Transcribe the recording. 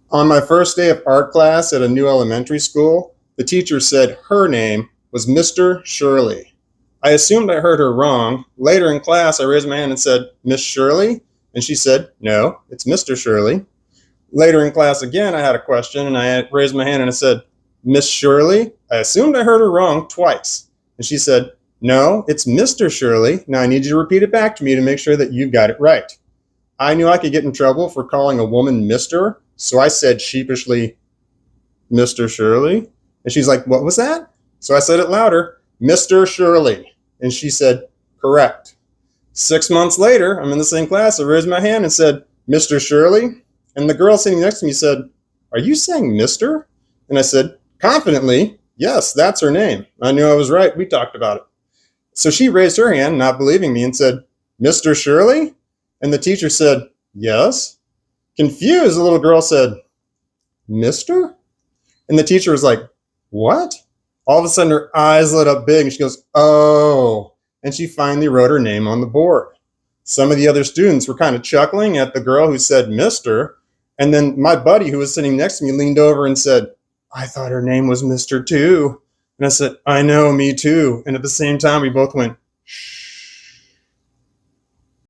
On my first day of art class at a new elementary school, the teacher said her name was Mr. Shirley. I assumed I heard her wrong. Later in class, I raised my hand and said, Miss Shirley? And she said, no, it's Mr. Shirley. Later in class again, I had a question and I raised my hand and I said, Miss Shirley? I assumed I heard her wrong twice. And she said, no, it's Mr. Shirley. Now I need you to repeat it back to me to make sure that you got it right. I knew I could get in trouble for calling a woman Mr., so I said sheepishly, Mr. Shirley? And she's like, what was that? So I said it louder, Mr. Shirley. And she said, correct. 6 months later, I'm in the same class. I raised my hand and said, Mr. Shirley? And the girl sitting next to me said, are you saying Mr.? And I said, confidently, yes, that's her name. I knew I was right. We talked about it. So she raised her hand, not believing me, and said, Mr. Shirley? And the teacher said, yes. Confused, the little girl said, Mister? And the teacher was like, what? All of a sudden, her eyes lit up big, and she goes, oh. And she finally wrote her name on the board. Some of the other students were kind of chuckling at the girl who said Mister. And then my buddy who was sitting next to me leaned over and said, I thought her name was Mister too. And I said, I know, me too. And at the same time, we both went, shh.